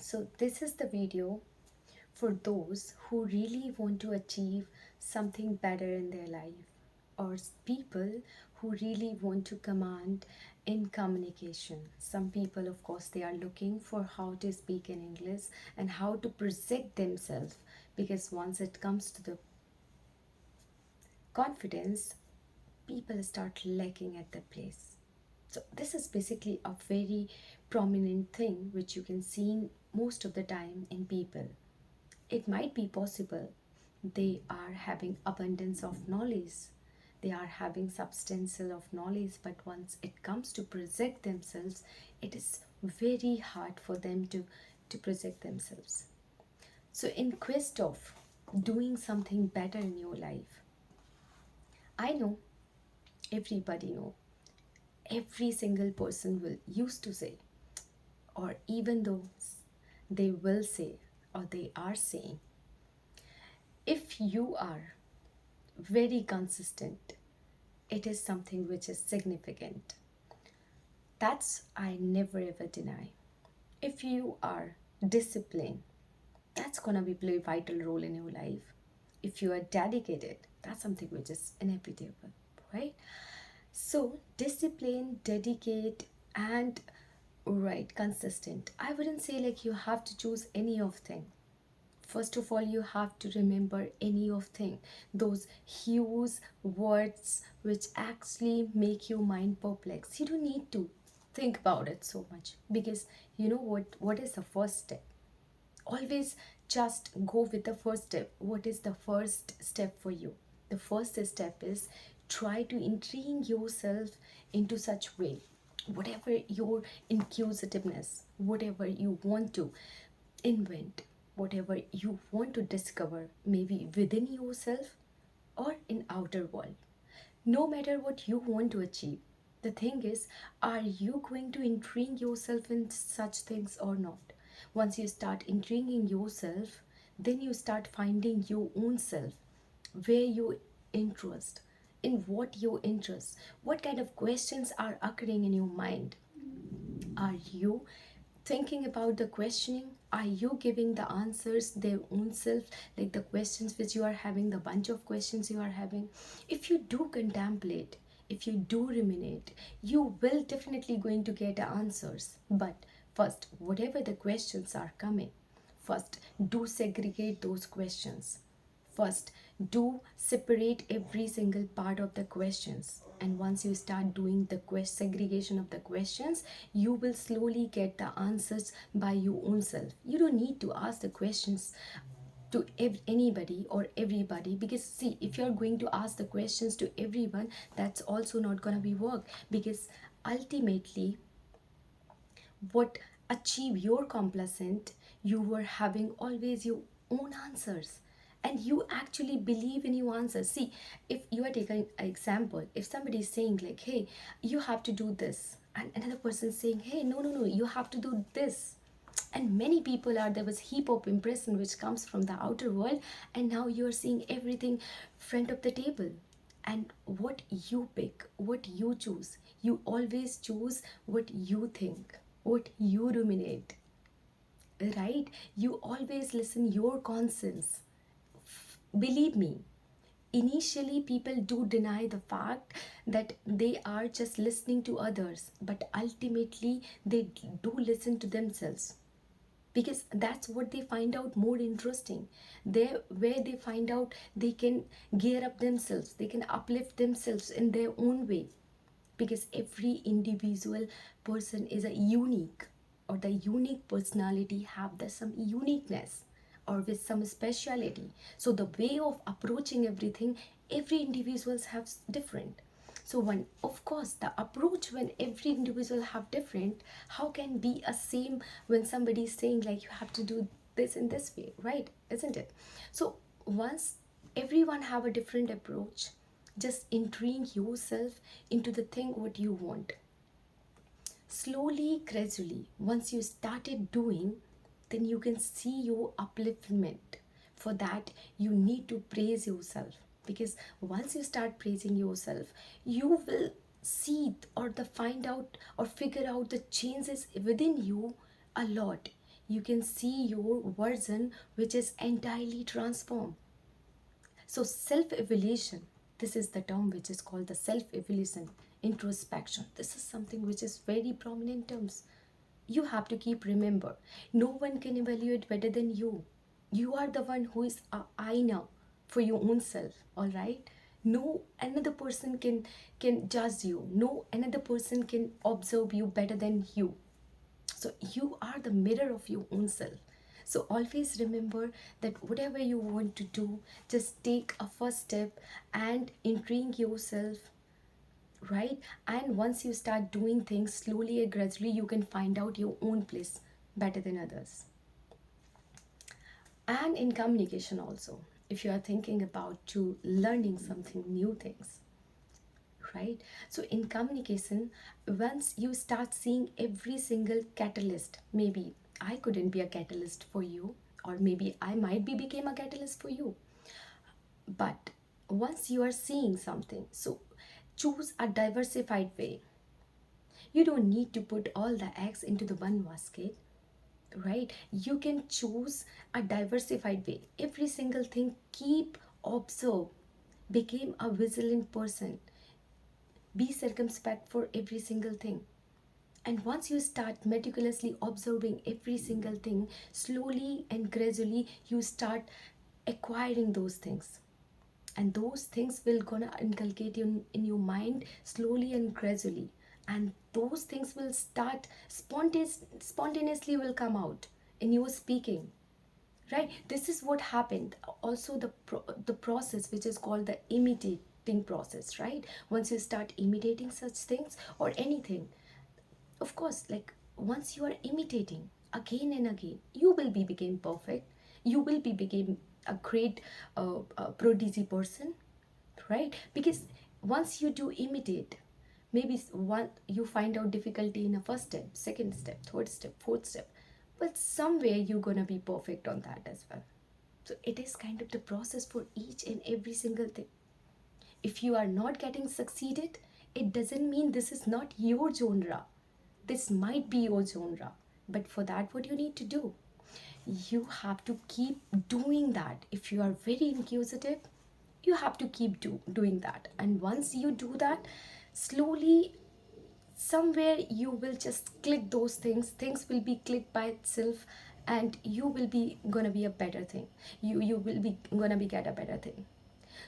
So this is the video for those who really want to achieve something better in their life, or people who really want to command in communication. Some people, of course, they are looking for how to speak in English and how to present themselves, because once it comes to the confidence, people start lacking at that place. So this is basically a very prominent thing which you can see most of the time in people. It might be possible they are having abundance of knowledge, they are having substantial of knowledge, but once it comes to project themselves, it is very hard for them to project themselves. So in quest of doing something better in your life, I know, everybody know, every single person will used to say, or even though they will say, or they are saying, if you are very consistent, it is something which is significant. That's I never ever deny. If you are disciplined, that's gonna be play a vital role in your life. If you are dedicated, that's something which is inevitable, right? So discipline, dedicate, and right, consistent. I wouldn't say like you have to choose any of them. First of all, you have to remember any of thing, those hues words which actually make your mind perplexed. You don't need to think about it so much, because you know what is the first step. Always just go with the first step. What is the first step for you? The first step is try to intrigue yourself into such way, whatever your inquisitiveness, whatever you want to invent, whatever you want to discover, maybe within yourself or in outer world. No matter what you want to achieve, the thing is, are you going to intrigue yourself in such things or not? Once you start intriguing yourself, then you start finding your own self, where your interest, in what your interest, what kind of questions are occurring in your mind. Are you thinking about the questioning? Are you giving the answers their own self, like the questions which you are having, the bunch of questions you are having? If you do contemplate, if you do ruminate, you will definitely going to get answers. But first, whatever the questions are coming, first do segregate those questions. First, do separate every single part of the questions. And once you start doing the segregation of the questions, you will slowly get the answers by your own self. You don't need to ask the questions to anybody or everybody, because see, if you're going to ask the questions to everyone, that's also not gonna be work, because ultimately what achieve your complacent, you were having always your own answers, and you actually believe in your answers. See, if you are taking an example, if somebody is saying like, hey, you have to do this, and another person is saying, hey, no, you have to do this, and many people are there was heap of impression which comes from the outer world, and now you are seeing everything front of the table. And what you pick, what you choose, you always choose what you think, what you ruminate, right? You always listen your conscience. Believe me, initially people do deny the fact that they are just listening to others, but ultimately they do listen to themselves, because that's what they find out more interesting. There where they find out they can gear up themselves, they can uplift themselves in their own way, because every individual person is a unique, or the unique personality have the some uniqueness or with some speciality. So the way of approaching everything, every individuals have different. So when of course the approach when every individual have different, how can be a same when somebody is saying like you have to do this in this way, right? Isn't it? So once everyone have a different approach, just intrigue yourself into the thing what you want. Slowly, gradually, once you started doing, then you can see your upliftment. For that, you need to praise yourself, because once you start praising yourself, you will see or the find out or figure out the changes within you a lot. you can see your version which is entirely transformed. So, self evaluation, this is the term which is called the self evaluation, introspection. This is something which is very prominent terms. You have to keep remember, no one can evaluate better than you. You are the one who is a aina for your own self, all right? No another person can judge you. No another person can observe you better than you. So you are the mirror of your own self. So always remember that whatever you want to do, just take a first step and intrigue yourself, right? And once you start doing things slowly and gradually, you can find out your own place better than others. And in communication also, if you are thinking about to learning something new things, right? So in communication, once you start seeing every single catalyst, maybe I couldn't be a catalyst for you, or maybe I might be became a catalyst for you, but once you are seeing something, so choose a diversified way. You don't need to put all the eggs into the one basket, right? You can choose a diversified way. Every single thing, keep observe, became a vigilant person, be circumspect for every single thing. And once you start meticulously observing every single thing, slowly and gradually you start acquiring those things. And those things will gonna inculcate you in your mind slowly and gradually. And those things will start spontaneously will come out in your speaking, right? This is what happened also, the process which is called the imitating process, right? Once you start imitating such things or anything, of course, like once you are imitating again and again, you will be became perfect. You will be became a great prodigy person, right? Because once you do imitate, maybe one you find out difficulty in a first step, second step, third step, fourth step, but somewhere you're gonna be perfect on that as well. So it is kind of the process for each and every single thing. If you are not getting succeeded, it doesn't mean this is not your genre. This might be your genre, but for that, what you need to do, you have to keep doing that. If you are very inquisitive, you have to keep doing that. And once you do that, slowly, somewhere you will just click those things will be clicked by itself, and you will be gonna be a better thing. You will be gonna be get a better thing.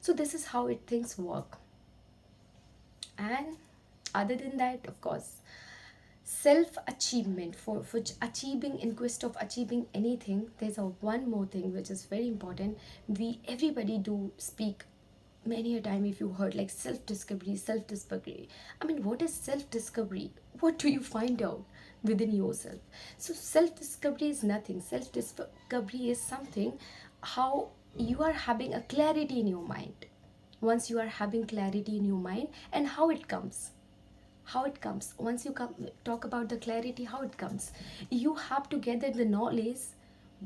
So this is how it things work. And other than that, of course, self achievement, for achieving, in quest of achieving anything, there's a one more thing which is very important. We everybody do speak many a time, if you heard like self discovery, self discovery. I mean, what is self discovery? What do you find out within yourself? So self discovery is nothing. Self discovery is something how you are having a clarity in your mind. Once you are having clarity in your mind, and how it comes, once you come talk about the clarity, how it comes, you have to gather the knowledge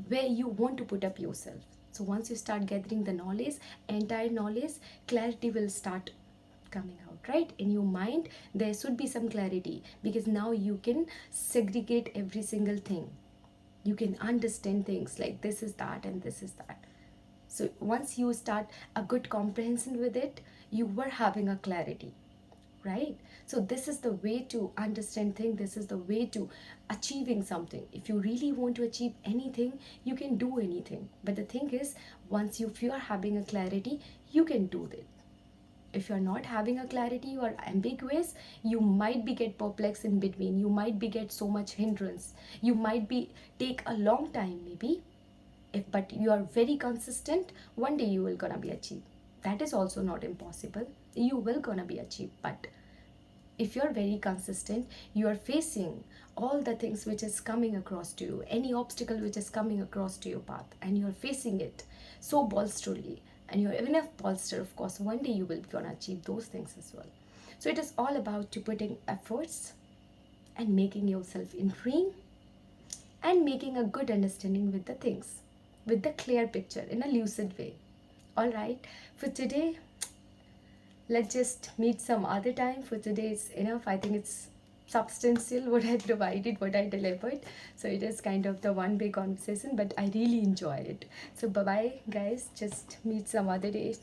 where you want to put up yourself. So once you start gathering the knowledge, entire knowledge, clarity will start coming out, right? In your mind there should be some clarity, because now you can segregate every single thing. You can understand things like this is that and this is that. So once you start a good comprehension with it, you were having a clarity, right? So this is the way to understand things. This is the way to achieving something. If you really want to achieve anything, you can do anything. But the thing is, once you are having a clarity, you can do it. If you're not having a clarity, you are ambiguous, you might be get perplexed in between, you might be get so much hindrance, you might be take a long time maybe. If but you are very consistent, one day you will gonna be achieved. That is also not impossible, you will gonna be achieved. But if you're very consistent, you are facing all the things which is coming across to you, any obstacle which is coming across to your path, and you're facing it so bolsterly, and you're enough bolster, of course one day you will gonna achieve those things as well. So it is all about to putting efforts and making yourself intrigued, and making a good understanding with the things, with the clear picture in a lucid way. All right, for today, let's just meet some other time. For today it's enough. I think it's substantial what I provided, what I delivered. So it is kind of the one big conversation, but I really enjoy it. So bye bye, guys. Just meet some other day.